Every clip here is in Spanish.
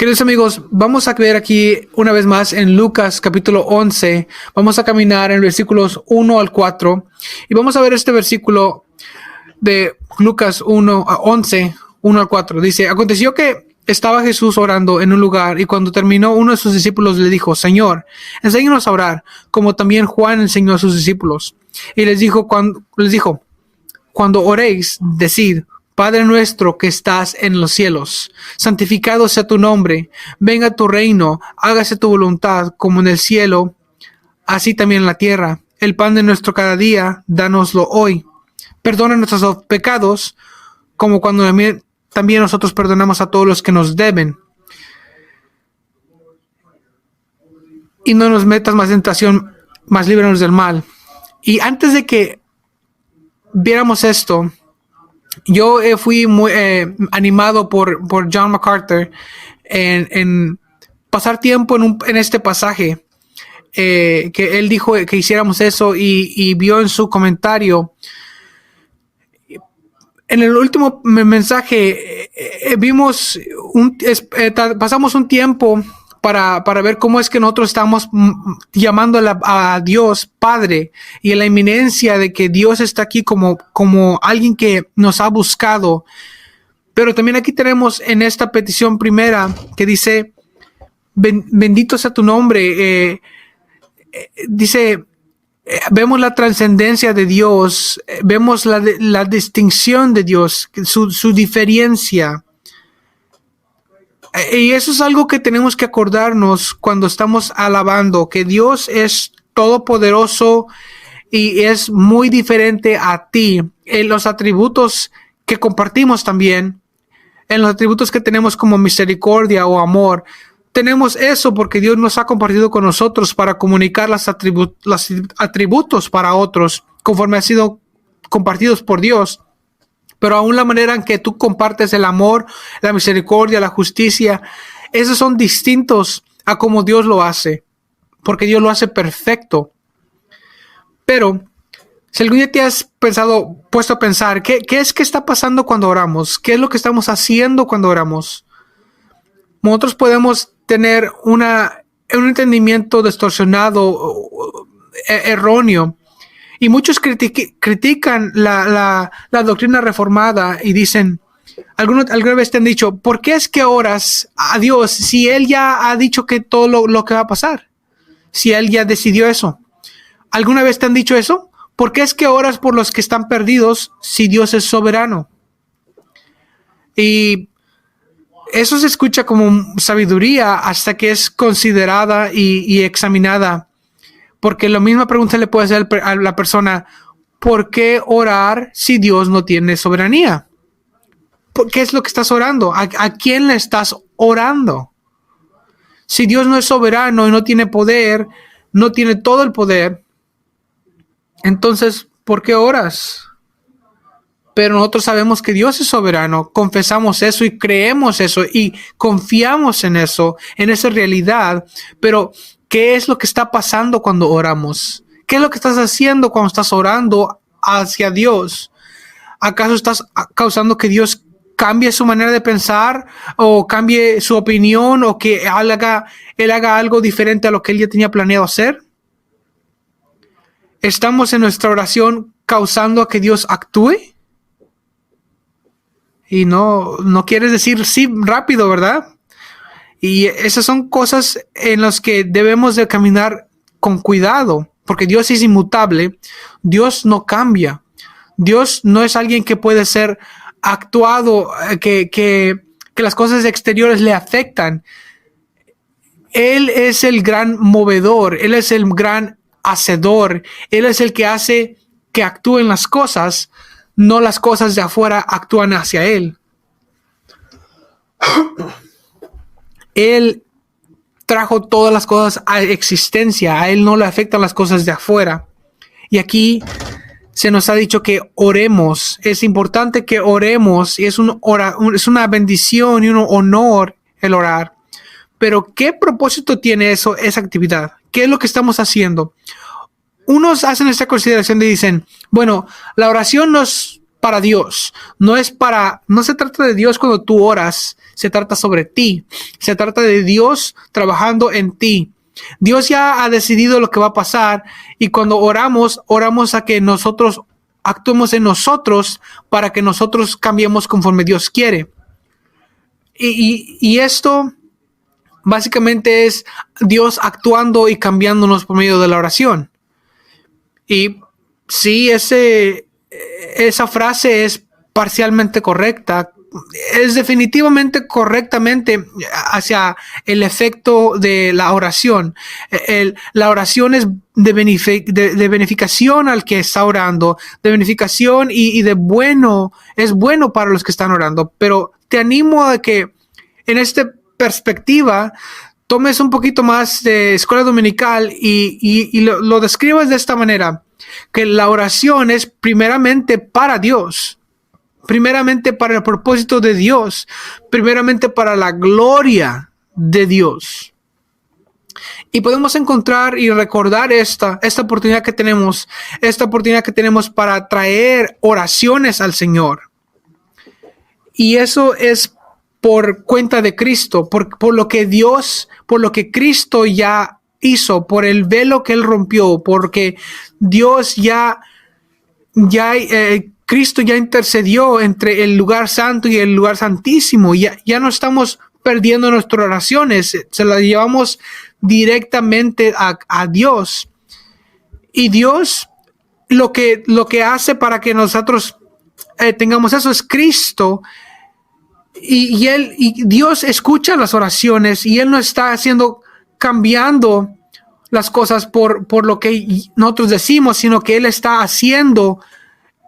Queridos amigos, vamos a ver aquí una vez más en Lucas capítulo 11. Vamos a caminar en versículos 1 al 4 y vamos a ver este versículo de Lucas 11, 1 al 4. Dice, aconteció que estaba Jesús orando en un lugar y cuando terminó uno de sus discípulos le dijo, Señor, enséñanos a orar, como también Juan enseñó a sus discípulos. Y les dijo, cuando oréis, decid, Padre nuestro que estás en los cielos, santificado sea tu nombre, venga tu reino, hágase tu voluntad como en el cielo, así también en la tierra. El pan de nuestro cada día, dánoslo hoy. Perdona nuestros pecados, como cuando también nosotros perdonamos a todos los que nos deben. Y no nos metas más en tentación, mas líbranos del mal. Y antes de que viéramos esto, yo fui muy animado por John MacArthur en pasar tiempo en este pasaje que él dijo que hiciéramos eso y vio en su comentario. En el último mensaje pasamos un tiempo para ver cómo es que nosotros estamos llamando a Dios Padre y en la inminencia de que Dios está aquí como alguien que nos ha buscado. Pero también aquí tenemos en esta petición primera que dice, bendito sea tu nombre. Dice, vemos la trascendencia de Dios, vemos la distinción de Dios, su diferencia. Y eso es algo que tenemos que acordarnos cuando estamos alabando, que Dios es todopoderoso y es muy diferente a ti. En los atributos que compartimos también, en los atributos que tenemos como misericordia o amor, tenemos eso porque Dios nos ha compartido con nosotros para comunicar los atributos para otros conforme han sido compartidos por Dios. Pero aún la manera en que tú compartes el amor, la misericordia, la justicia, esos son distintos a como Dios lo hace, porque Dios lo hace perfecto. Pero si algún día te has puesto a pensar, ¿qué es que está pasando cuando oramos? ¿Qué es lo que estamos haciendo cuando oramos? Nosotros podemos tener un entendimiento distorsionado, erróneo. Y muchos critican la doctrina reformada y dicen, alguna vez te han dicho, ¿por qué es que oras a Dios si Él ya ha dicho que todo lo que va a pasar? Si Él ya decidió eso. ¿Alguna vez te han dicho eso? ¿Por qué es que oras por los que están perdidos si Dios es soberano? Y eso se escucha como sabiduría hasta que es considerada y examinada. Porque la misma pregunta le puede hacer a la persona, ¿por qué orar si Dios no tiene soberanía? ¿Qué es lo que estás orando? ¿A quién le estás orando? Si Dios no es soberano y no tiene poder, no tiene todo el poder, entonces, ¿por qué oras? Pero nosotros sabemos que Dios es soberano, confesamos eso y creemos eso y confiamos en eso, en esa realidad, pero ¿qué es lo que está pasando cuando oramos? ¿Qué es lo que estás haciendo cuando estás orando hacia Dios? ¿Acaso estás causando que Dios cambie su manera de pensar o cambie su opinión o que Él haga algo diferente a lo que Él ya tenía planeado hacer? ¿Estamos en nuestra oración causando que Dios actúe? Y no quieres decir sí rápido, ¿verdad? Y esas son cosas en las que debemos de caminar con cuidado, porque Dios es inmutable, Dios no cambia, Dios no es alguien que puede ser actuado, que las cosas exteriores le afectan. Él es el gran movedor, Él es el gran hacedor, Él es el que hace que actúen las cosas, no las cosas de afuera actúan hacia Él. Él trajo todas las cosas a existencia. A Él no le afectan las cosas de afuera. Y aquí se nos ha dicho que oremos. Es importante que oremos. Y es una bendición y un honor el orar. Pero ¿qué propósito tiene esa actividad? ¿Qué es lo que estamos haciendo? Unos hacen esta consideración y dicen, bueno, la oración para Dios. No se trata de Dios cuando tú oras, se trata sobre ti. Se trata de Dios trabajando en ti. Dios ya ha decidido lo que va a pasar y cuando oramos a que nosotros actuemos en nosotros para que nosotros cambiemos conforme Dios quiere. Y esto básicamente es Dios actuando y cambiándonos por medio de la oración. Y sí, esa frase es parcialmente correcta. Es definitivamente correctamente hacia el efecto de la oración. La oración es de beneficación al que está orando, de beneficación y de bueno, es bueno para los que están orando. Pero te animo a que en esta perspectiva tomes un poquito más de escuela dominical y lo describas de esta manera, que la oración es primeramente para Dios. Primeramente para el propósito de Dios, primeramente para la gloria de Dios. Y podemos encontrar y recordar esta oportunidad que tenemos, para traer oraciones al Señor. Y eso es por cuenta de Cristo, por lo que Cristo ya hizo, por el velo que Él rompió, porque Dios Cristo ya intercedió entre el lugar santo y el lugar santísimo. Ya no estamos perdiendo nuestras oraciones, se las llevamos directamente a Dios. Y Dios lo que hace para que nosotros tengamos eso es Cristo. Y Dios escucha las oraciones y Él no está cambiando las cosas por lo que nosotros decimos, sino que Él está haciendo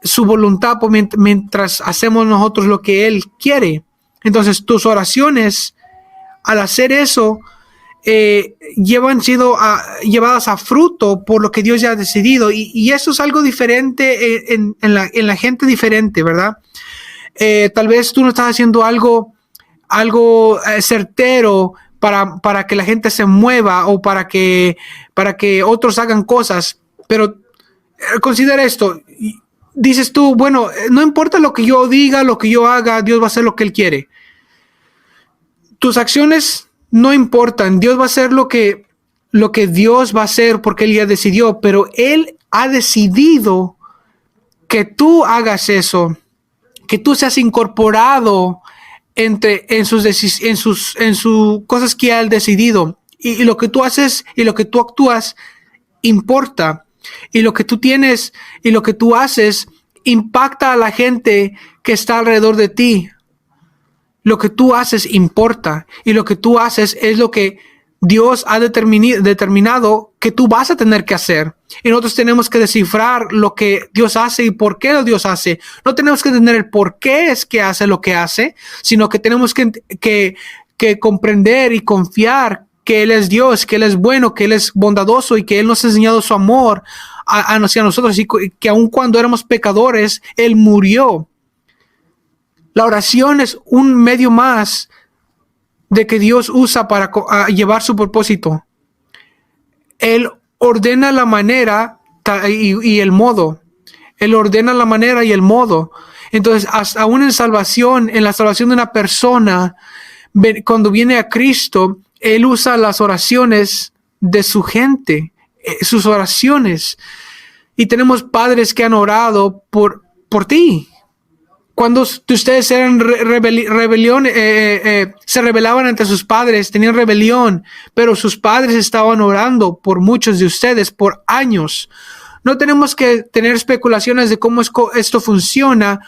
su voluntad mientras hacemos nosotros lo que Él quiere. Entonces tus oraciones, al hacer eso, sido llevadas a fruto por lo que Dios ya ha decidido. Y eso es algo diferente en la gente diferente, ¿verdad? Tal vez tú no estás haciendo algo certero para que la gente se mueva o para que otros hagan cosas, pero considera esto. Dices tú, bueno, no importa lo que yo diga, lo que yo haga, Dios va a hacer lo que Él quiere. Tus acciones no importan, Dios va a hacer lo que Dios va a hacer porque Él ya decidió, pero Él ha decidido que tú hagas eso, que tú seas incorporado en sus cosas que Él ha decidido. Y lo que tú haces y lo que tú actúas importa. Y lo que tú tienes y lo que tú haces impacta a la gente que está alrededor de ti. Lo que tú haces importa. Y lo que tú haces es lo que Dios ha determinado que tú vas a tener que hacer. Y nosotros tenemos que descifrar lo que Dios hace y por qué lo Dios hace. No tenemos que entender el por qué es que hace lo que hace, sino que tenemos que comprender y confiar que Él es Dios, que Él es bueno, que Él es bondadoso y que Él nos ha enseñado su amor hacia nosotros y que aun cuando éramos pecadores, Él murió. La oración es un medio más de que Dios usa para llevar su propósito. Él ordena la manera y el modo. Él ordena la manera y el modo. Entonces, aún en la salvación de una persona, cuando viene a Cristo, Él usa las oraciones de su gente, sus oraciones. Y tenemos padres que han orado por ti. Cuando ustedes eran se rebelaban ante sus padres, tenían rebelión, pero sus padres estaban orando por muchos de ustedes por años. No tenemos que tener especulaciones de cómo esto funciona,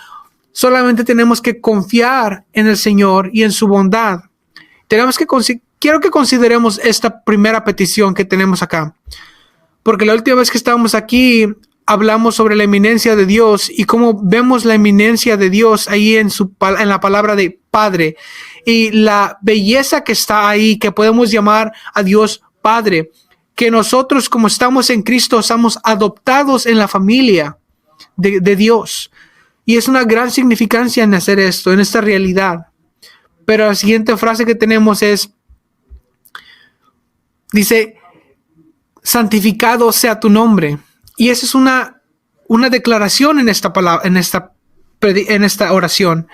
solamente tenemos que confiar en el Señor y en su bondad. Quiero que consideremos esta primera petición que tenemos acá, porque la última vez que estábamos aquí hablamos sobre la eminencia de Dios y cómo vemos la eminencia de Dios ahí en la palabra de Padre y la belleza que está ahí, que podemos llamar a Dios Padre, que nosotros como estamos en Cristo estamos adoptados en la familia de Dios. Y es una gran significancia en hacer esto, en esta realidad. Pero la siguiente frase que tenemos dice, santificado sea tu nombre. Y esa es una declaración en esta palabra, en esta en esta oración.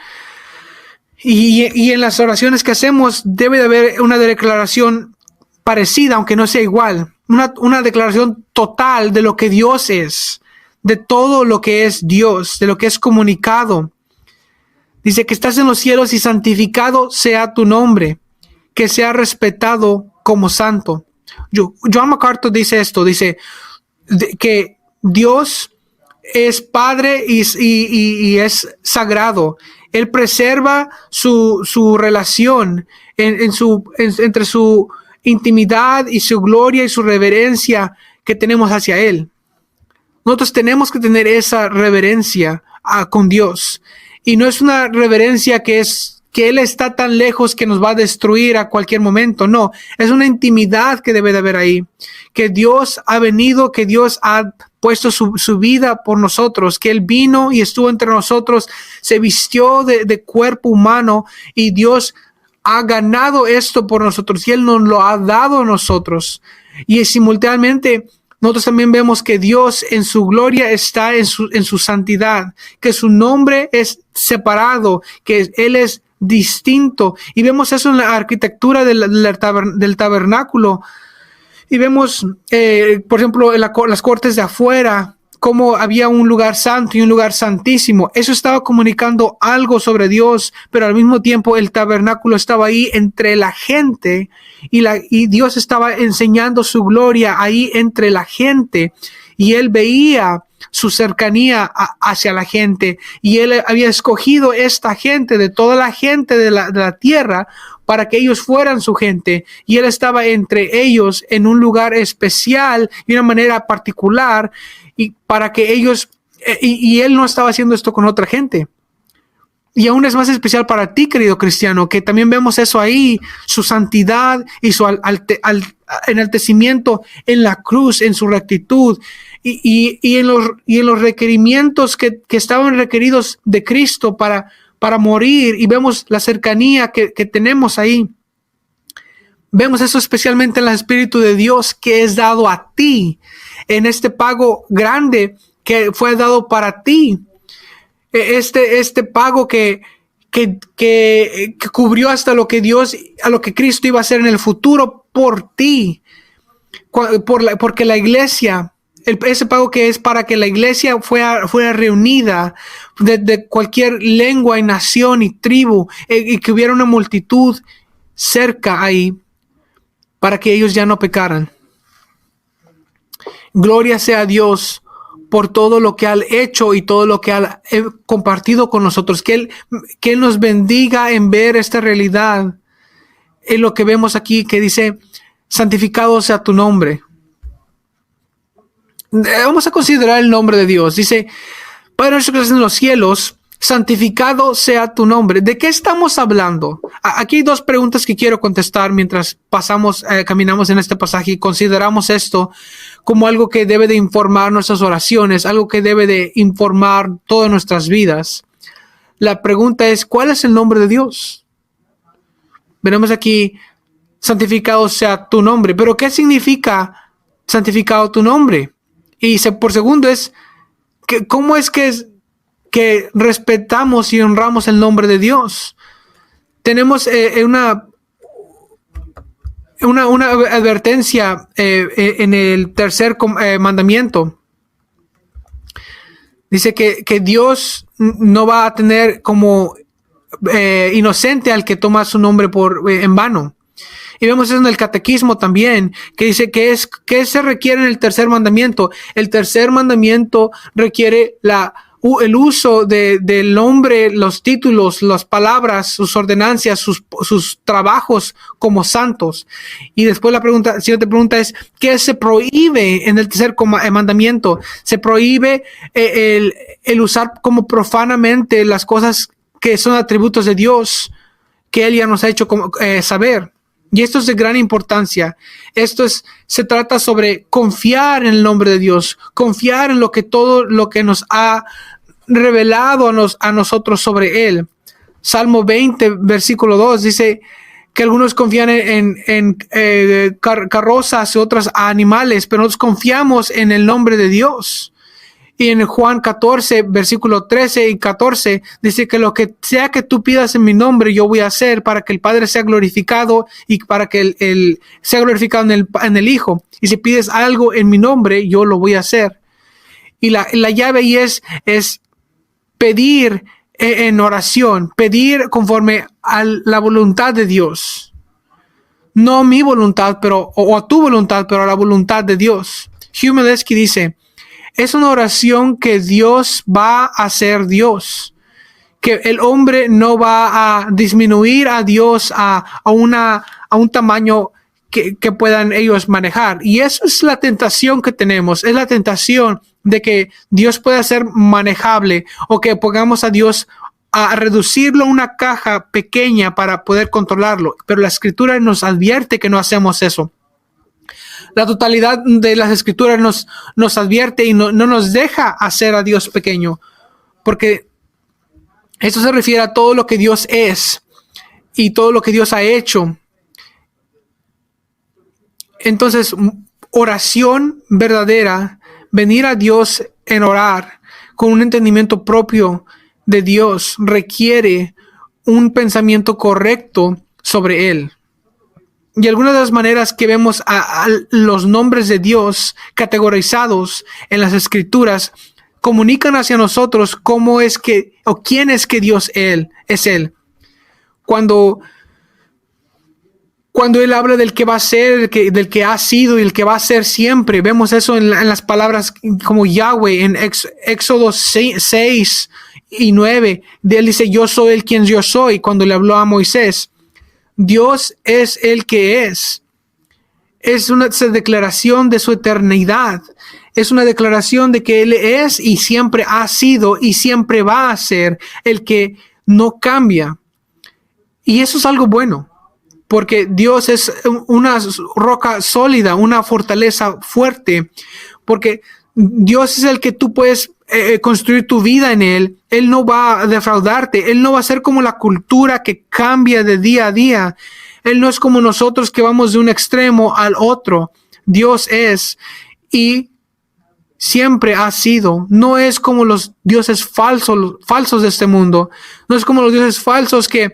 Y en las oraciones que hacemos debe de haber una declaración parecida, aunque no sea igual. Una declaración total de lo que Dios es, de todo lo que es Dios, de lo que es comunicado. Dice que estás en los cielos y santificado sea tu nombre, que sea respetado como santo. John MacArthur dice esto, dice que Dios es Padre y es sagrado. Él preserva su relación entre su intimidad y su gloria y su reverencia que tenemos hacia Él. Nosotros tenemos que tener esa reverencia con Dios. Y no es una reverencia que Él está tan lejos que nos va a destruir a cualquier momento. No, es una intimidad que debe de haber ahí. Que Dios ha venido, que Dios ha puesto su vida por nosotros, que Él vino y estuvo entre nosotros, se vistió de cuerpo humano y Dios ha ganado esto por nosotros y Él nos lo ha dado a nosotros. Y simultáneamente nosotros también vemos que Dios en su gloria está en su santidad, que su nombre es separado, que Él es distinto. Y vemos eso en la arquitectura del tabernáculo. Y vemos, por ejemplo, en las cortes de afuera, cómo había un lugar santo y un lugar santísimo. Eso estaba comunicando algo sobre Dios, pero al mismo tiempo el tabernáculo estaba ahí entre la gente y Dios estaba enseñando su gloria ahí entre la gente. Y Él veía su cercanía hacia la gente y Él había escogido esta gente de toda la gente de la tierra para que ellos fueran su gente, y Él estaba entre ellos en un lugar especial y una manera particular, y para que ellos, y Él no estaba haciendo esto con otra gente. Y aún es más especial para ti, querido cristiano, que también vemos eso ahí, su santidad y su enaltecimiento en la cruz, en su rectitud, y en los requerimientos que estaban requeridos de Cristo para morir, y vemos la cercanía que tenemos ahí. Vemos eso especialmente en el Espíritu de Dios que es dado a ti, en este pago grande que fue dado para ti. Este pago que cubrió hasta lo que Cristo iba a hacer en el futuro por ti, porque la iglesia, ese pago que es para que la iglesia fuera reunida de cualquier lengua y nación y tribu, y que hubiera una multitud cerca ahí para que ellos ya no pecaran. Gloria sea a Dios por todo lo que ha hecho y todo lo que ha compartido con nosotros. Que Él nos bendiga en ver esta realidad, en lo que vemos aquí que dice, santificado sea tu nombre. Vamos a considerar el nombre de Dios. Dice, Padre nuestro que estás en los cielos, santificado sea tu nombre. ¿De qué estamos hablando? Aquí hay dos preguntas que quiero contestar mientras caminamos en este pasaje y consideramos esto como algo que debe de informar nuestras oraciones, algo que debe de informar todas nuestras vidas. La pregunta es, ¿cuál es el nombre de Dios? Veremos aquí, santificado sea tu nombre. ¿Pero qué significa santificado tu nombre? Y por segundo es, ¿cómo es que respetamos y honramos el nombre de Dios? Tenemos una advertencia en el tercer mandamiento. Dice que Dios no va a tener como inocente al que toma su nombre en vano. Y vemos eso en el catequismo también, que dice que se requiere en el tercer mandamiento. El tercer mandamiento requiere el uso del nombre, los títulos, las palabras, sus ordenancias, sus trabajos como santos. Y después la siguiente pregunta es, ¿qué se prohíbe en el tercer mandamiento? Se prohíbe el usar como profanamente las cosas que son atributos de Dios, que Él ya nos ha hecho saber. Y esto es de gran importancia. Se trata sobre confiar en el nombre de Dios, confiar en todo lo que nos ha revelado a nosotros sobre Él. Salmo 20, versículo 2 dice que algunos confían en carrozas y otras animales, pero nosotros confiamos en el nombre de Dios. Y en Juan 14, versículo 13 y 14, dice que lo que sea que tú pidas en mi nombre, yo voy a hacer para que el Padre sea glorificado y para que el sea glorificado en el Hijo. Y si pides algo en mi nombre, yo lo voy a hacer. Y la llave ahí es pedir en oración, pedir conforme a la voluntad de Dios. No mi voluntad, o a tu voluntad, pero a la voluntad de Dios. Hugh Milewski dice, es una oración que Dios va a ser Dios. Que el hombre no va a disminuir a Dios a un tamaño que puedan ellos manejar. Y eso es la tentación que tenemos. Es la tentación de que Dios pueda ser manejable o que pongamos a Dios a reducirlo a una caja pequeña para poder controlarlo. Pero la Escritura nos advierte que no hacemos eso. La totalidad de las Escrituras nos advierte y no nos deja hacer a Dios pequeño. Porque eso se refiere a todo lo que Dios es y todo lo que Dios ha hecho. Entonces, oración verdadera, venir a Dios en orar con un entendimiento propio de Dios requiere un pensamiento correcto sobre Él. Y algunas de las maneras que vemos a los nombres de Dios categorizados en las Escrituras comunican hacia nosotros cómo es que o quién es que Dios es Él. Cuando Él habla del que va a ser, del que ha sido y el que va a ser siempre, vemos eso en las palabras como Yahweh en Éxodo 6 y 9. Él dice, yo soy el quien yo soy, cuando le habló a Moisés. Dios es el que es. Es una declaración de su eternidad. Es una declaración de que Él es y siempre ha sido y siempre va a ser el que no cambia. Y eso es algo bueno. Porque Dios es una roca sólida, una fortaleza fuerte, porque Dios es el que tú puedes construir tu vida en Él. Él no va a defraudarte. Él no va a ser como la cultura que cambia de día a día. Él no es como nosotros que vamos de un extremo al otro. Dios es y siempre ha sido. No es como los dioses falsos de este mundo. No es como los dioses falsos que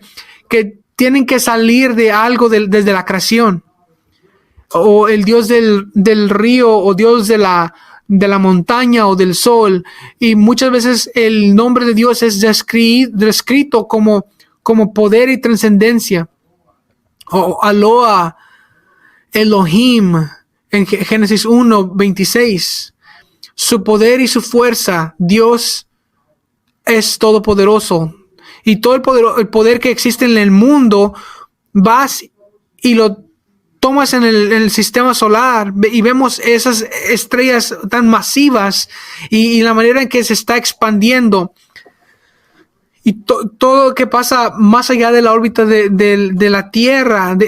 tienen que salir de algo desde la creación. O el Dios del río, o Dios de la montaña, o del sol. Y muchas veces el nombre de Dios es descrito como poder y trascendencia. O Aloha, Elohim, en Génesis 1:26. Su poder y su fuerza, Dios es todopoderoso. Y todo el poder que existe en el mundo, vas y lo tomas en el sistema solar y vemos esas estrellas tan masivas y la manera en que se está expandiendo. Y todo lo que pasa más allá de la órbita de la Tierra,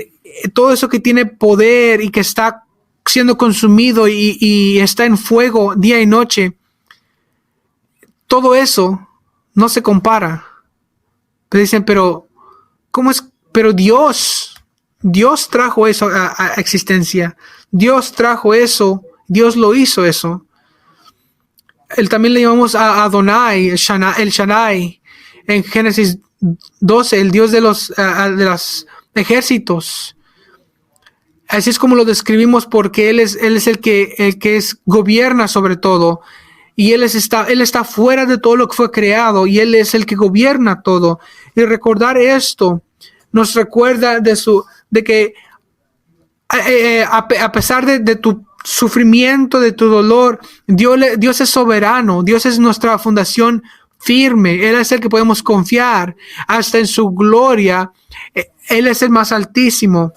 todo eso que tiene poder y que está siendo consumido y está en fuego día y noche, todo eso no se compara. Pero dicen, ¿cómo es? Pero Dios trajo eso a existencia. Dios trajo eso. Dios lo hizo eso. Él también le llamamos a Adonai, el Shaddai, en Génesis 12, el Dios de los ejércitos. Así es como lo describimos, porque Él es el que gobierna sobre todo. Y Él está fuera de todo lo que fue creado, y Él es el que gobierna todo. Y recordar esto nos recuerda de que a pesar de tu sufrimiento, de tu dolor, Dios es soberano. Dios es nuestra fundación firme. Él es el que podemos confiar hasta en su gloria. Él es el más altísimo.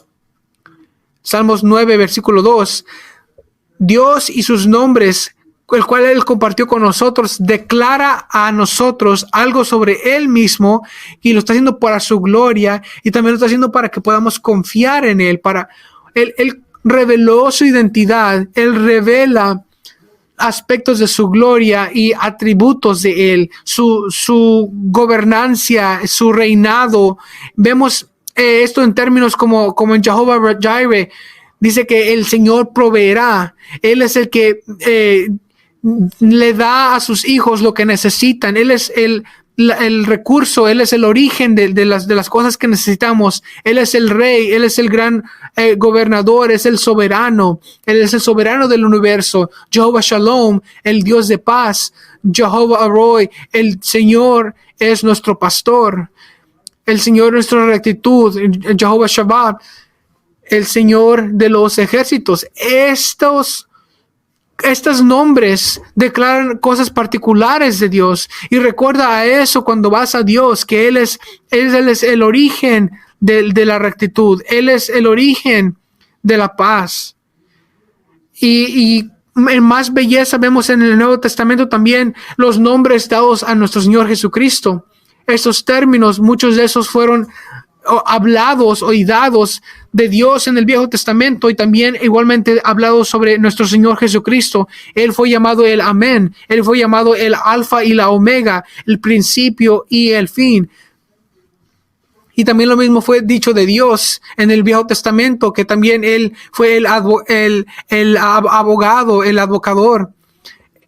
Salmos 9, versículo 2. Dios y sus nombres, el cual Él compartió con nosotros, declara a nosotros algo sobre Él mismo, y lo está haciendo para su gloria, y también lo está haciendo para que podamos confiar en Él. Él reveló su identidad. Él revela aspectos de su gloria y atributos de Él, su gobernancia, su reinado. Vemos esto en términos como en Jehová Jireh. Dice que el Señor proveerá. Él es el que le da a sus hijos lo que necesitan. Él es el recurso, Él es el origen de las cosas que necesitamos. Él es el rey, Él es el gran gobernador, es el soberano. Él es el soberano del universo. Jehová Shalom, el Dios de paz. Jehová Aroi, el Señor es nuestro pastor. El Señor nuestra rectitud. Jehová Shabbat, el Señor de los ejércitos. Estos nombres declaran cosas particulares de Dios, y recuerda a eso cuando vas a Dios, que Él es el origen de la rectitud. Él es el origen de la paz. Y en más belleza vemos en el Nuevo Testamento también los nombres dados a nuestro Señor Jesucristo. Estos términos, muchos de esos fueron hablados o dados de Dios en el Viejo Testamento, y también igualmente hablados sobre nuestro Señor Jesucristo. Él fue llamado el Amén, Él fue llamado el Alfa y la Omega, el principio y el fin. Y también lo mismo fue dicho de Dios en el Viejo Testamento, que también Él fue el abogado, el advocador,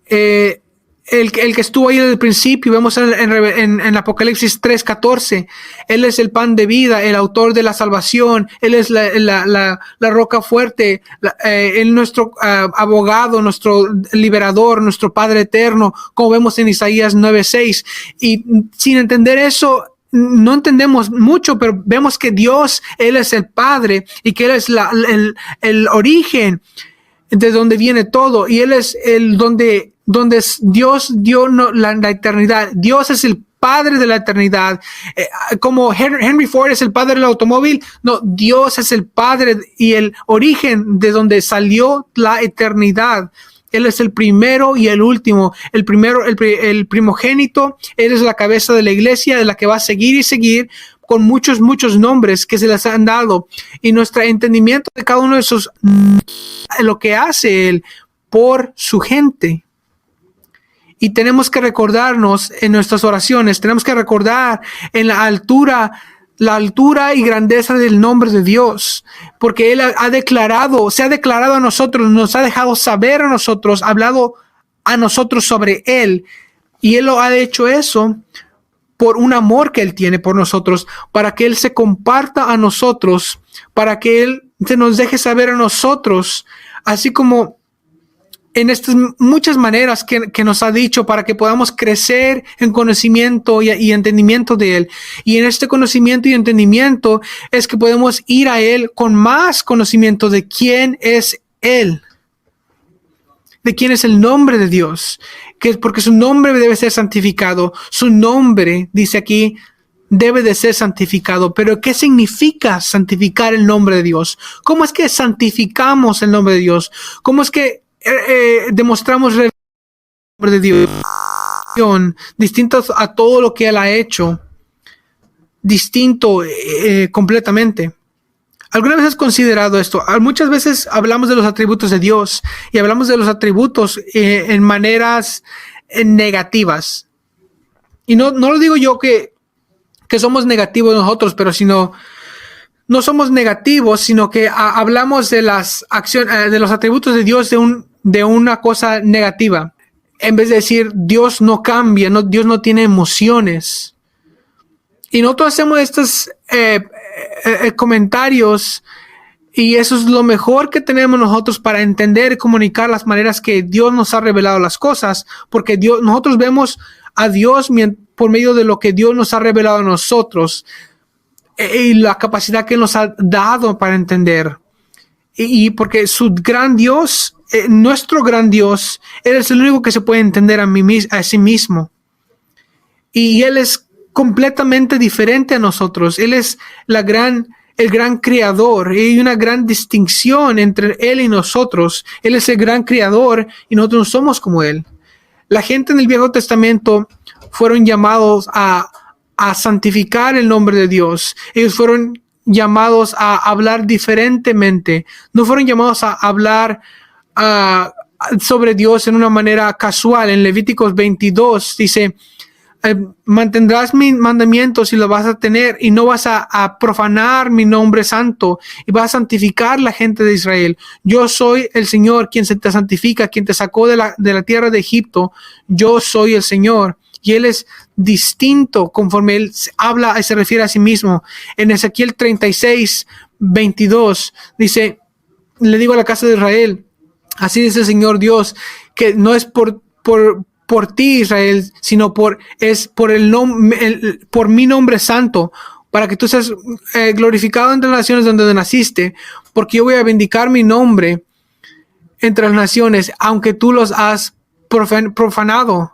el que estuvo ahí desde el principio. Vemos en Apocalipsis 3:14, Él es el pan de vida, el autor de la salvación. Él es la roca fuerte, Él nuestro abogado, nuestro liberador, nuestro Padre eterno, como vemos en Isaías 9:6. Y sin entender eso, no entendemos mucho, pero vemos que Dios, Él es el Padre, y que Él es el origen de donde viene todo, y Él es el donde Dios dio la eternidad. Dios es el Padre de la eternidad. Como Henry Ford es el padre del automóvil, no, Dios es el Padre y el origen de donde salió la eternidad. Él es el primero y el último, el primogénito. Él es la cabeza de la iglesia, de la que va a seguir y seguir, con muchos nombres que se les han dado. Y nuestro entendimiento de cada uno de esos, lo que hace Él por su gente. Y tenemos que recordarnos en nuestras oraciones, tenemos que recordar en la altura y grandeza del nombre de Dios, porque Él se ha declarado a nosotros, nos ha dejado saber a nosotros, hablado a nosotros sobre Él, y Él lo ha hecho eso por un amor que Él tiene por nosotros, para que Él se comparta a nosotros, para que Él se nos deje saber a nosotros, así como en estas muchas maneras que nos ha dicho, para que podamos crecer en conocimiento y entendimiento de Él. Y en este conocimiento y entendimiento es que podemos ir a Él con más conocimiento de quién es Él, de quién es el nombre de Dios, porque su nombre debe ser santificado. Su nombre, dice aquí, debe de ser santificado. Pero ¿qué significa santificar el nombre de Dios? ¿Cómo es que santificamos el nombre de Dios? ¿Cómo es que demostramos el nombre de Dios distinto a todo lo que Él ha hecho, distinto completamente? ¿Alguna vez has considerado esto? Muchas veces hablamos de los atributos de Dios, y hablamos de los atributos en maneras negativas. Y no lo digo yo que somos negativos nosotros, pero no somos negativos, sino que hablamos de las acciones, de los atributos de Dios de una cosa negativa. En vez de decir, Dios no cambia, Dios no tiene emociones. Y nosotros hacemos estos comentarios, y eso es lo mejor que tenemos nosotros para entender y comunicar las maneras que Dios nos ha revelado las cosas, porque nosotros vemos a Dios por medio de lo que Dios nos ha revelado a nosotros, y la capacidad que Él nos ha dado para entender. Y porque su gran Dios, nuestro gran Dios, Él es el único que se puede entender a sí mismo. Y Él es completamente diferente a nosotros. Él es el gran creador. Y hay una gran distinción entre Él y nosotros. Él es el gran creador y nosotros no somos como Él. La gente en el Viejo Testamento fueron llamados a santificar el nombre de Dios. Ellos fueron llamados a hablar diferentemente. No fueron llamados a hablar sobre Dios en una manera casual. En Levíticos 22 dice, mantendrás mis mandamientos y los vas a tener, y no vas a profanar mi nombre santo, y vas a santificar la gente de Israel. Yo soy el Señor quien se te santifica, quien te sacó de la tierra de Egipto. Yo soy el Señor. Y Él es distinto conforme Él habla y se refiere a sí mismo. En Ezequiel 36:22 dice, le digo a la casa de Israel, así dice el Señor Dios, que no es por ti, Israel, sino por mi nombre santo, para que tú seas glorificado entre las naciones donde naciste, porque yo voy a vindicar mi nombre entre las naciones, aunque tú los has profanado.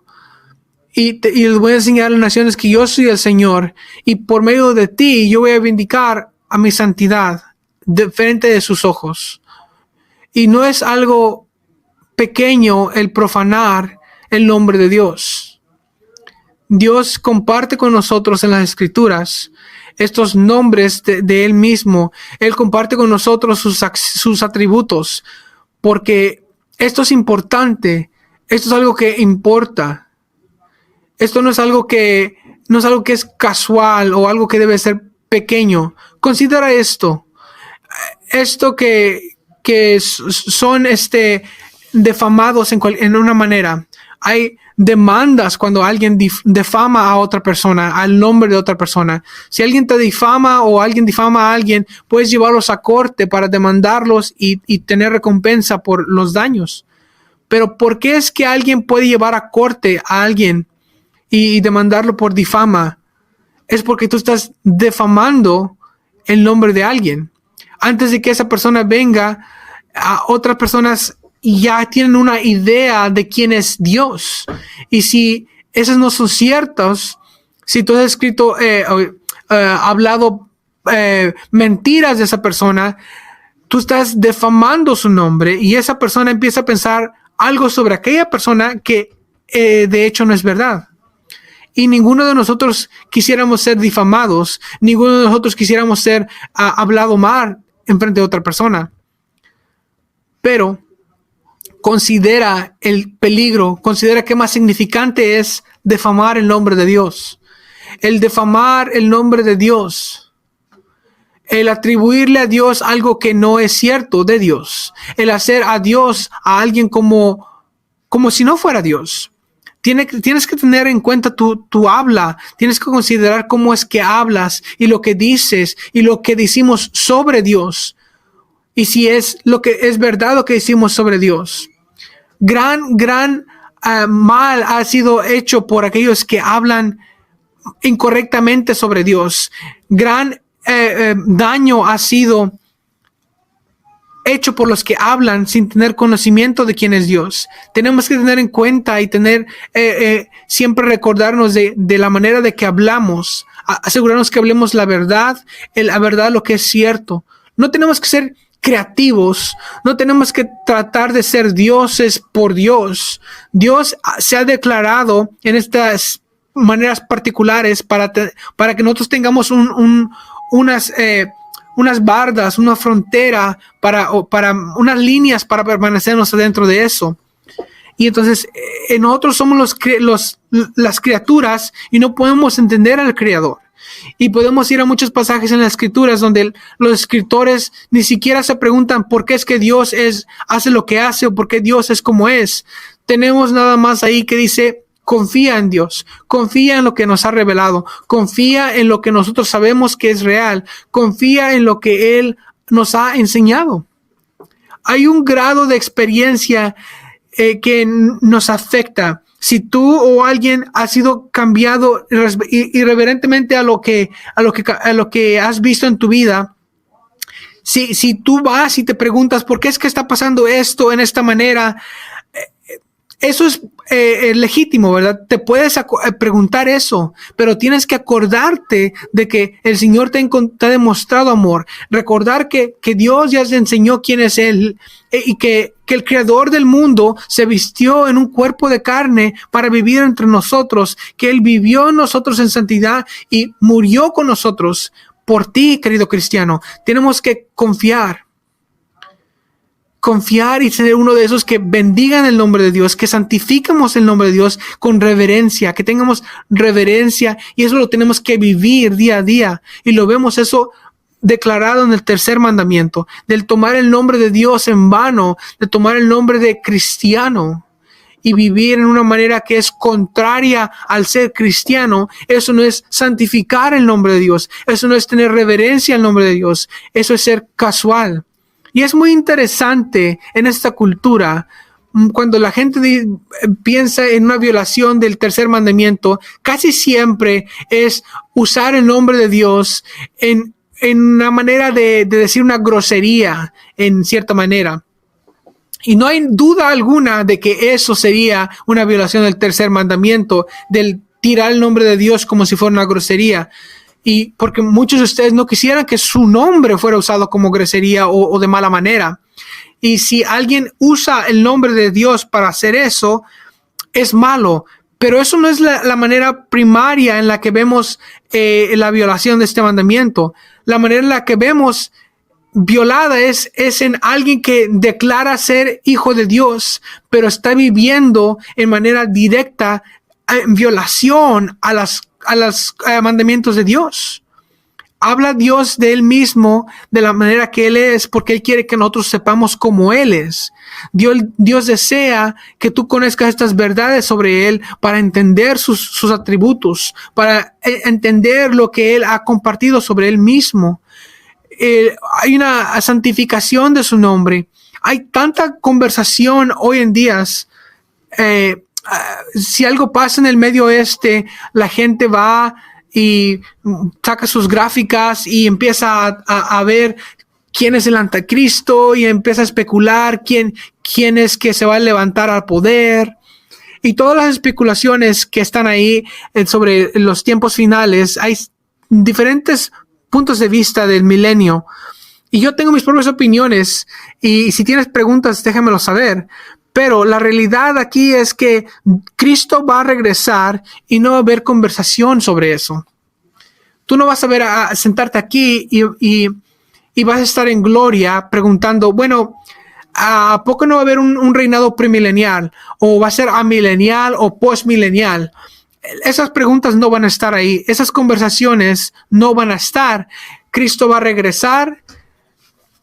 Y les voy a enseñar a las naciones que yo soy el Señor, y por medio de ti yo voy a vindicar a mi santidad de frente de sus ojos. Y no es algo pequeño el profanar el nombre de Dios. Dios comparte con nosotros en las Escrituras estos nombres de Él mismo. Él comparte con nosotros sus atributos, porque esto es importante. Esto es algo que importa. Esto no es algo que es casual o algo que debe ser pequeño. Considera esto. Esto que son defamados en una manera. Hay demandas cuando alguien difama a otra persona, al nombre de otra persona. Si alguien te difama o alguien difama a alguien, puedes llevarlos a corte para demandarlos y tener recompensa por los daños. Pero ¿por qué es que alguien puede llevar a corte a alguien y demandarlo por difama? Es porque tú estás defamando el nombre de alguien. Antes de que esa persona venga, a otras personas ya tienen una idea de quién es Dios. Y si esos no son ciertos, si tú has escrito, hablado mentiras de esa persona, tú estás defamando su nombre, y esa persona empieza a pensar algo sobre aquella persona que de hecho no es verdad. Y ninguno de nosotros quisiéramos ser difamados, ninguno de nosotros quisiéramos ser hablado mal en frente de otra persona. Pero considera el peligro, considera qué más significante es difamar el nombre de Dios. El difamar el nombre de Dios, el atribuirle a Dios algo que no es cierto de Dios, el hacer a Dios a alguien como si no fuera Dios. Tienes que tener en cuenta tu habla, tienes que considerar cómo es que hablas y lo que dices y lo que decimos sobre Dios, y si es lo que es verdad lo que decimos sobre Dios. Gran mal ha sido hecho por aquellos que hablan incorrectamente sobre Dios. Gran daño ha sido hecho por los que hablan sin tener conocimiento de quién es Dios. Tenemos que tener en cuenta y tener siempre recordarnos de la manera de que hablamos, asegurarnos que hablemos la verdad, lo que es cierto. No tenemos que ser creativos, no tenemos que tratar de ser dioses por Dios. Dios se ha declarado en estas maneras particulares para que nosotros tengamos unas bardas, una frontera, para unas líneas para permanecernos dentro de eso. Y entonces nosotros somos las criaturas y no podemos entender al Creador. Y podemos ir a muchos pasajes en las Escrituras donde los escritores ni siquiera se preguntan por qué es que Dios hace lo que hace o por qué Dios es como es. Tenemos nada más ahí que dice: confía en Dios, confía en lo que nos ha revelado, confía en lo que nosotros sabemos que es real, confía en lo que Él nos ha enseñado. Hay un grado de experiencia que nos afecta. Si tú o alguien ha sido cambiado irreverentemente a lo que has visto en tu vida, si tú vas y te preguntas por qué es que está pasando esto en esta manera, eso es legítimo, ¿verdad? Te puedes preguntar eso, pero tienes que acordarte de que el Señor te ha demostrado amor. Recordar que Dios ya te enseñó quién es Él, y que el Creador del mundo se vistió en un cuerpo de carne para vivir entre nosotros, que Él vivió en nosotros en santidad y murió con nosotros por ti, querido cristiano. Tenemos que confiar confiar y ser uno de esos que bendigan el nombre de Dios, que santificamos el nombre de Dios con reverencia, que tengamos reverencia, y eso lo tenemos que vivir día a día. Y lo vemos eso declarado en el tercer mandamiento, del tomar el nombre de Dios en vano, de tomar el nombre de cristiano y vivir en una manera que es contraria al ser cristiano. Eso no es santificar el nombre de Dios, eso no es tener reverencia al nombre de Dios, eso es ser casual. Y es muy interesante en esta cultura, cuando la gente piensa en una violación del tercer mandamiento, casi siempre es usar el nombre de Dios en una manera de decir una grosería, en cierta manera. Y no hay duda alguna de que eso sería una violación del tercer mandamiento, del tirar el nombre de Dios como si fuera una grosería. Y porque muchos de ustedes no quisieran que su nombre fuera usado como grosería o de mala manera. Y si alguien usa el nombre de Dios para hacer eso, es malo. Pero eso no es la manera primaria en la que vemos la violación de este mandamiento. La manera en la que vemos violada es en alguien que declara ser hijo de Dios, pero está viviendo en manera directa en violación a los mandamientos de Dios. Habla Dios de Él mismo de la manera que Él es, porque Él quiere que nosotros sepamos cómo Él es. Dios desea que tú conozcas estas verdades sobre Él para entender sus atributos, para entender lo que Él ha compartido sobre Él mismo. Hay una santificación de su nombre. Hay tanta conversación hoy en día. Si algo pasa en el Medio Oeste, la gente va y saca sus gráficas y empieza a ver quién es el anticristo y empieza a especular quién es que se va a levantar al poder. Y todas las especulaciones que están ahí sobre los tiempos finales, hay diferentes puntos de vista del milenio. Y yo tengo mis propias opiniones, y si tienes preguntas, déjamelo saber. Pero la realidad aquí es que Cristo va a regresar y no va a haber conversación sobre eso. Tú no vas a sentarte aquí y vas a estar en gloria preguntando, bueno, ¿a poco no va a haber un reinado premilenial? ¿O va a ser amilenial o postmilenial? Esas preguntas no van a estar ahí. Esas conversaciones no van a estar. Cristo va a regresar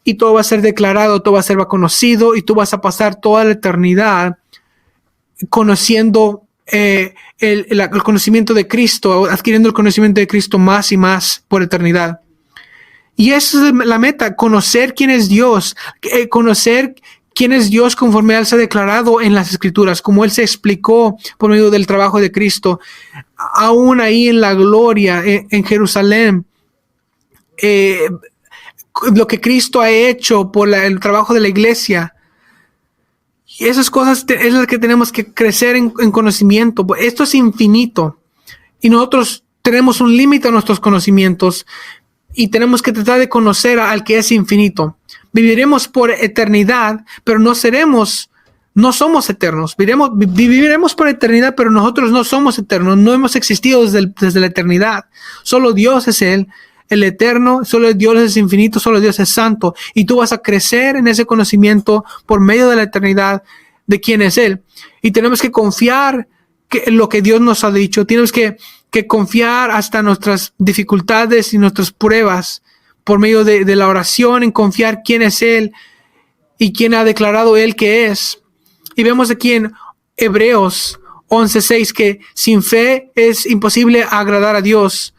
y todo va a ser declarado, todo va a ser conocido, y tú vas a pasar toda la eternidad conociendo el conocimiento de Cristo, adquiriendo el conocimiento de Cristo más y más por eternidad. Y esa es la meta, conocer quién es Dios, conocer quién es Dios conforme a Él se ha declarado en las Escrituras, como Él se explicó por medio del trabajo de Cristo, aún ahí en la gloria, en Jerusalén. Lo que Cristo ha hecho por el trabajo de la iglesia. Y esas cosas es las que tenemos que crecer en conocimiento. Esto es infinito. Y nosotros tenemos un límite a nuestros conocimientos. Y tenemos que tratar de conocer al que es infinito. Viviremos por eternidad, pero no somos eternos. Viviremos por eternidad, pero nosotros no somos eternos. No hemos existido desde la eternidad. Solo Dios es Él, el eterno, solo Dios es infinito, solo Dios es santo. Y tú vas a crecer en ese conocimiento por medio de la eternidad de quién es Él. Y tenemos que confiar en lo que Dios nos ha dicho. Tenemos que confiar hasta nuestras dificultades y nuestras pruebas por medio de la oración, en confiar quién es Él y quién ha declarado Él que es. Y vemos aquí en Hebreos 11:6 que sin fe es imposible agradar a Dios,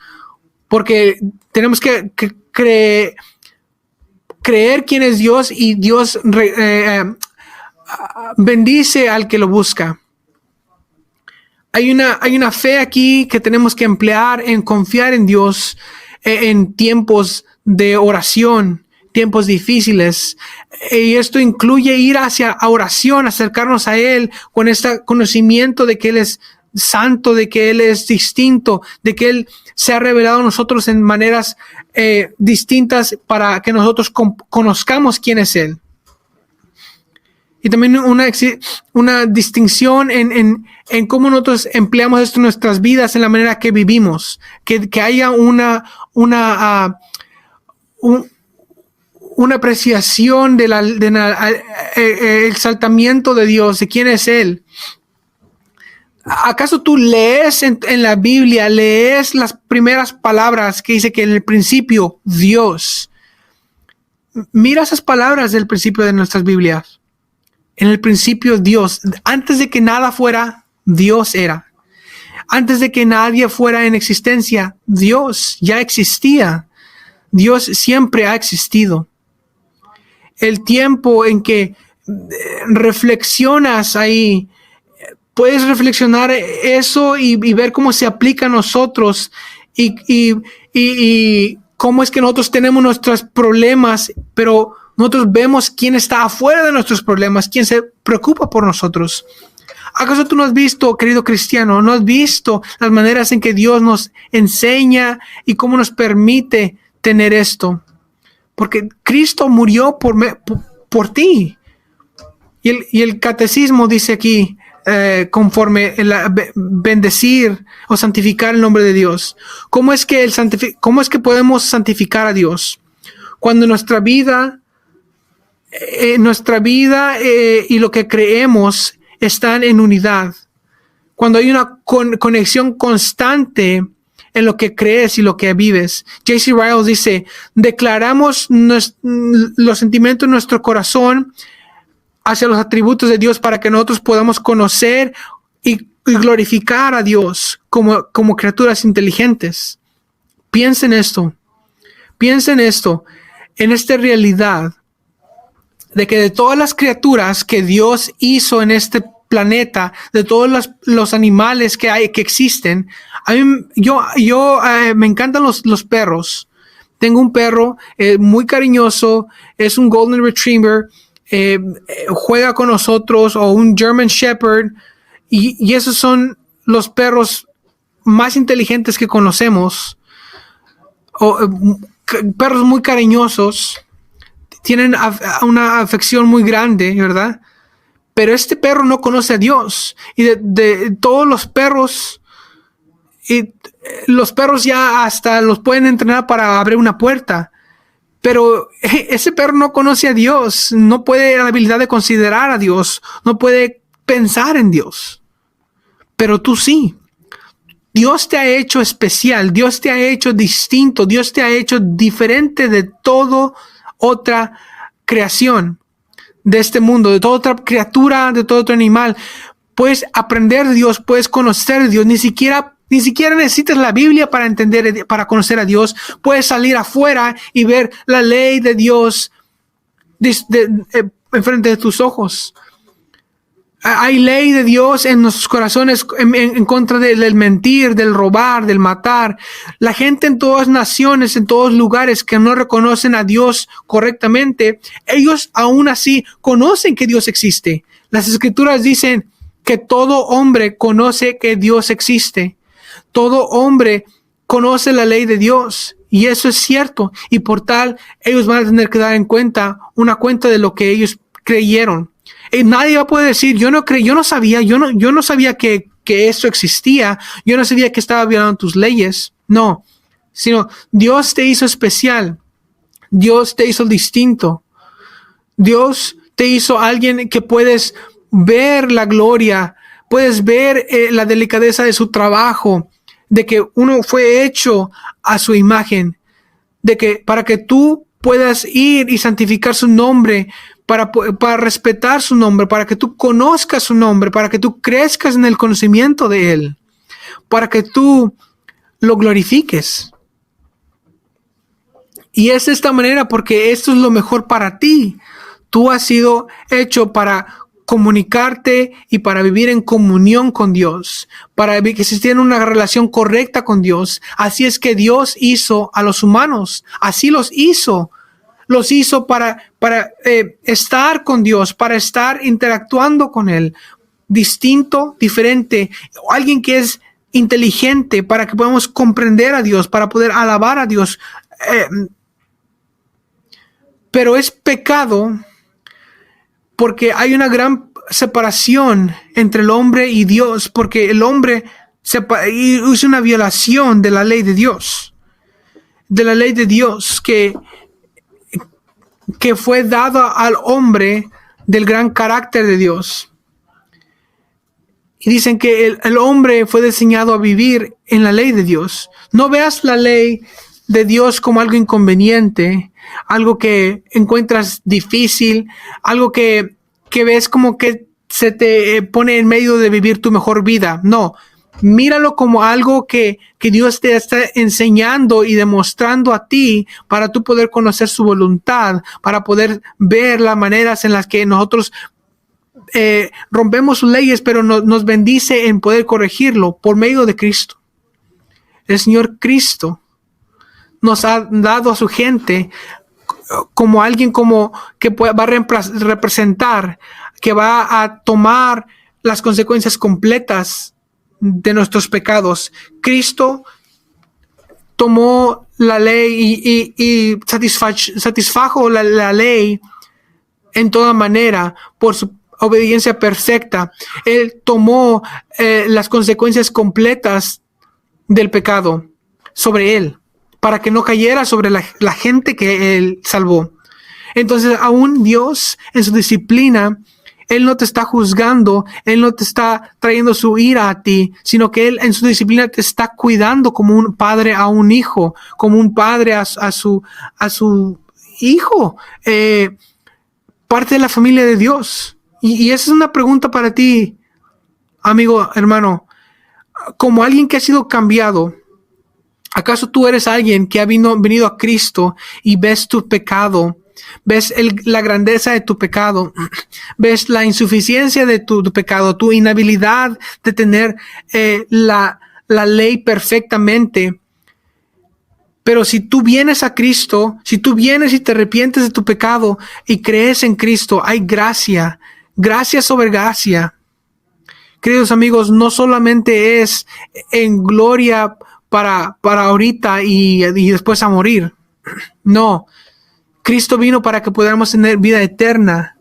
porque tenemos que creer quién es Dios, y Dios bendice al que lo busca. Hay una fe aquí que tenemos que emplear en confiar en Dios en tiempos de oración, tiempos difíciles. Y esto incluye ir hacia oración, acercarnos a Él con este conocimiento de que Él es santo, de que Él es distinto, de que Él se ha revelado a nosotros en maneras distintas para que nosotros conozcamos quién es Él. Y también una distinción en cómo nosotros empleamos esto en nuestras vidas, en la manera que vivimos, que haya una apreciación el exaltamiento de Dios, de quién es Él. ¿Acaso tú lees en la Biblia, lees las primeras palabras que dice que en el principio Dios? Mira esas palabras del principio de nuestras Biblias. En el principio Dios, antes de que nada fuera, Dios era. Antes de que nadie fuera en existencia, Dios ya existía. Dios siempre ha existido. El tiempo en que reflexionas ahí, puedes reflexionar eso y ver cómo se aplica a nosotros y cómo es que nosotros tenemos nuestros problemas, pero nosotros vemos quién está afuera de nuestros problemas, quién se preocupa por nosotros. ¿Acaso tú no has visto, querido cristiano, no has visto las maneras en que Dios nos enseña y cómo nos permite tener esto? Porque Cristo murió por ti. Y el catecismo dice aquí, conforme bendecir o santificar el nombre de Dios. ¿Cómo es que podemos santificar a Dios? Cuando nuestra vida y lo que creemos están en unidad. Cuando hay una conexión constante en lo que crees y lo que vives. J.C. Ryle dice, declaramos los sentimientos de nuestro corazón hacia los atributos de Dios para que nosotros podamos conocer y glorificar a Dios como criaturas inteligentes. Piensa en esto. Piensa en esto. En esta realidad de que de todas las criaturas que Dios hizo en este planeta, de todos los animales que existen, a mí, me encantan los perros. Tengo un perro muy cariñoso, es un Golden Retriever, juega con nosotros, o un German Shepherd, y esos son los perros más inteligentes que conocemos, perros muy cariñosos, tienen una afección muy grande, ¿verdad? Pero este perro no conoce a Dios. Y de todos los perros ya hasta los pueden entrenar para abrir una puerta. Pero ese perro no conoce a Dios, no puede la habilidad de considerar a Dios, no puede pensar en Dios. Pero tú sí. Dios te ha hecho especial, Dios te ha hecho distinto, Dios te ha hecho diferente de toda otra creación de este mundo, de toda otra criatura, de todo otro animal. Puedes aprender de Dios, puedes conocer a Dios, ni siquiera necesitas la Biblia para conocer a Dios. Puedes salir afuera y ver la ley de Dios enfrente de tus ojos. Hay ley de Dios en nuestros corazones en contra del mentir, del robar, del matar. La gente en todas naciones, en todos lugares que no reconocen a Dios correctamente, ellos aún así conocen que Dios existe. Las Escrituras dicen que todo hombre conoce que Dios existe. Todo hombre conoce la ley de Dios. Y eso es cierto. Y por tal, ellos van a tener que dar una cuenta de lo que ellos creyeron. Y nadie va a poder decir, yo no sabía que eso existía, yo no sabía que estaba violando tus leyes. No, sino Dios te hizo especial, Dios te hizo distinto, Dios te hizo alguien que puedes ver la gloria, puedes ver la delicadeza de su trabajo, de que uno fue hecho a su imagen, de que para que tú puedas ir y santificar su nombre, para respetar su nombre, para que tú conozcas su nombre, para que tú crezcas en el conocimiento de Él, para que tú lo glorifiques. Y es de esta manera porque esto es lo mejor para ti. Tú has sido hecho para comunicarte y para vivir en comunión con Dios, para que se tenga una relación correcta con Dios. Así es que Dios hizo a los humanos, así los hizo para estar con Dios, para estar interactuando con Él, distinto, diferente, alguien que es inteligente para que podamos comprender a Dios, para poder alabar a Dios. Pero es pecado porque hay una gran separación entre el hombre y Dios, porque el hombre hizo una violación de la ley de Dios, que que fue dado al hombre del gran carácter de Dios. Y dicen que el hombre fue diseñado a vivir en la ley de Dios. No veas la ley de Dios como algo inconveniente, algo que encuentras difícil, algo que ves como que se te pone en medio de vivir tu mejor vida. No, míralo como algo que Dios te está enseñando y demostrando a ti para tú poder conocer su voluntad, para poder ver las maneras en las que nosotros rompemos sus leyes, pero nos bendice en poder corregirlo por medio de Cristo. El Señor Cristo nos ha dado a su gente como alguien que va a representar, que va a tomar las consecuencias completas de nuestros pecados. Cristo tomó la ley y satisfajo la ley en toda manera por su obediencia perfecta. Él tomó las consecuencias completas del pecado sobre él, para que no cayera sobre la gente que él salvó. Entonces, aún Dios en su disciplina, Él no te está juzgando, Él no te está trayendo su ira a ti, sino que Él en su disciplina te está cuidando como un padre a un hijo, como un padre a su hijo, parte de la familia de Dios. Y esa es una pregunta para ti, amigo, hermano. Como alguien que ha sido cambiado, ¿acaso tú eres alguien que ha venido a Cristo y ves tu pecado? Ves la grandeza de tu pecado, ves la insuficiencia de tu pecado, tu inhabilidad de tener la ley perfectamente. Pero si tú vienes a Cristo, si tú vienes y te arrepientes de tu pecado y crees en Cristo, hay gracia, gracia sobre gracia. Queridos amigos, no solamente es en gloria para ahorita y después a morir. No. Cristo vino para que podamos tener vida eterna,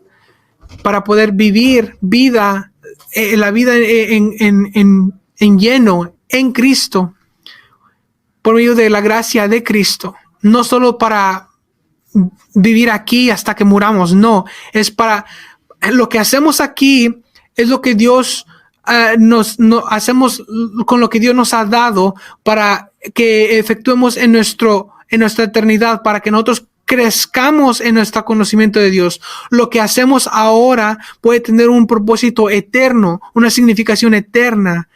para poder vivir la vida en lleno en Cristo, por medio de la gracia de Cristo. No solo para vivir aquí hasta que muramos, no. Es para lo que hacemos aquí, es lo que Dios hacemos con lo que Dios nos ha dado para que efectuemos en nuestra eternidad, para que nosotros crezcamos en nuestro conocimiento de Dios. Lo que hacemos ahora puede tener un propósito eterno, una significación eterna.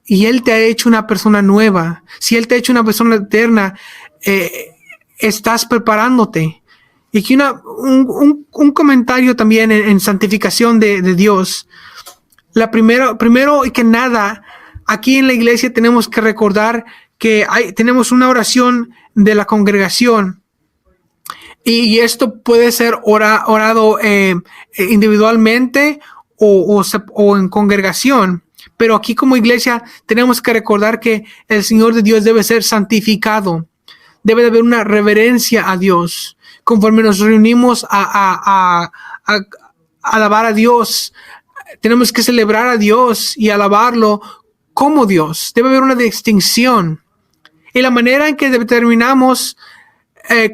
Y Él te ha hecho una persona nueva. Si Él te ha hecho una persona eterna, estás preparándote. Y aquí un comentario también en santificación de Dios. Primero y que nada, aquí en la iglesia tenemos que recordar que tenemos una oración de la congregación, y esto puede ser orado individualmente o en congregación, pero aquí como iglesia tenemos que recordar que el Señor de Dios debe ser santificado, debe de haber una reverencia a Dios, conforme nos reunimos a alabar a Dios. Tenemos que celebrar a Dios y alabarlo como Dios. Debe haber una distinción. Y la manera en que determinamos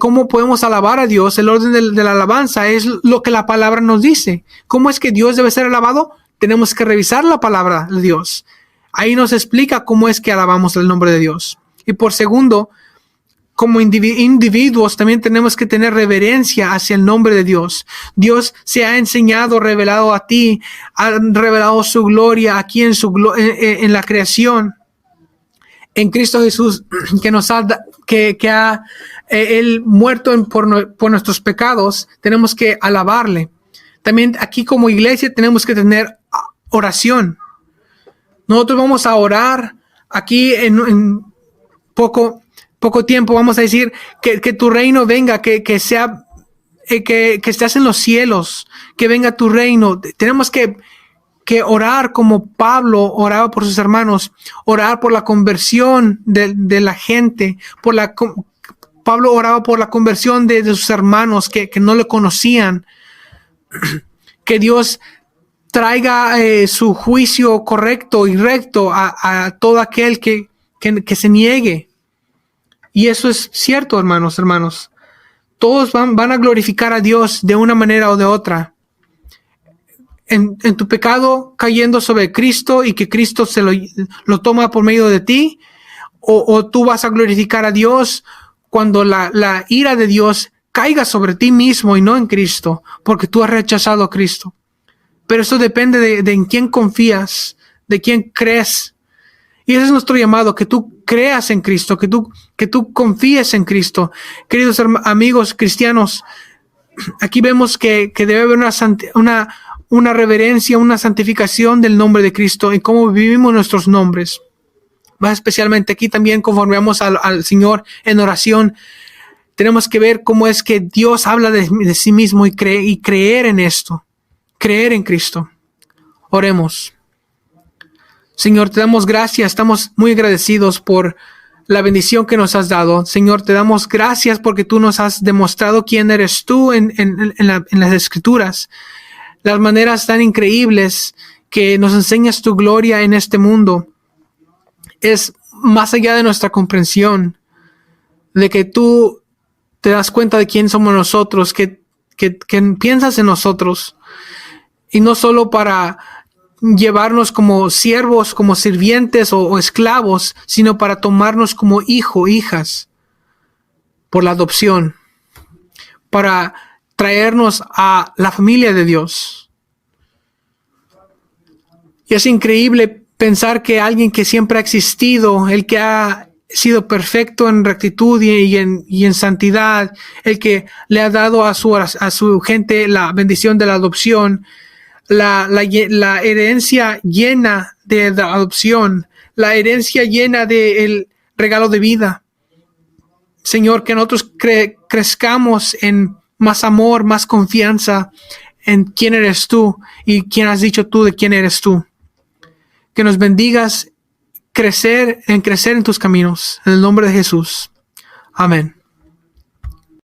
cómo podemos alabar a Dios, el orden de la alabanza, es lo que la palabra nos dice. ¿Cómo es que Dios debe ser alabado? Tenemos que revisar la palabra de Dios. Ahí nos explica cómo es que alabamos el nombre de Dios. Y por segundo, como individuos también tenemos que tener reverencia hacia el nombre de Dios. Dios se ha enseñado, revelado a ti, ha revelado su gloria aquí en la creación. En Cristo Jesús, que ha Él muerto por nuestros pecados, tenemos que alabarle. También aquí como iglesia tenemos que tener oración. Nosotros vamos a orar aquí en poco tiempo. Vamos a decir que tu reino venga, que estés en los cielos, que venga tu reino. Tenemos que orar como Pablo oraba por sus hermanos, orar por la conversión de la gente, Pablo oraba por la conversión de sus hermanos que no le conocían, que Dios traiga su juicio correcto y recto a todo aquel que se niegue. Y eso es cierto, hermanos. todos van a glorificar a Dios de una manera o de otra. En tu pecado cayendo sobre Cristo y que Cristo lo toma por medio de ti, o tú vas a glorificar a Dios cuando la ira de Dios caiga sobre ti mismo y no en Cristo, porque tú has rechazado a Cristo. Pero eso depende de en quién confías, de quién crees. Y ese es nuestro llamado, que tú creas en Cristo, que tú confíes en Cristo. Queridos amigos cristianos, aquí vemos que debe haber una reverencia, una santificación del nombre de Cristo en cómo vivimos nuestros nombres. Más especialmente aquí también, conforme vamos al Señor en oración, tenemos que ver cómo es que Dios habla de sí mismo y creer en esto, creer en Cristo. Oremos. Señor, te damos gracias, estamos muy agradecidos por la bendición que nos has dado. Señor, te damos gracias porque tú nos has demostrado quién eres tú en las Escrituras. Las maneras tan increíbles que nos enseñas tu gloria en este mundo. Es más allá de nuestra comprensión, de que tú te das cuenta de quién somos nosotros, que piensas en nosotros, y no solo para llevarnos como siervos, como sirvientes o esclavos, sino para tomarnos como hijas por la adopción, para traernos a la familia de Dios. Y es increíble pensar que alguien que siempre ha existido, el que ha sido perfecto en rectitud y en santidad, el que le ha dado a su gente la bendición de la adopción, la herencia llena de la adopción, la herencia llena del regalo de vida. Señor, que nosotros crezcamos en más amor, más confianza en quién eres tú y quién has dicho tú de quién eres tú. Que nos bendigas crecer en tus caminos. En el nombre de Jesús. Amén.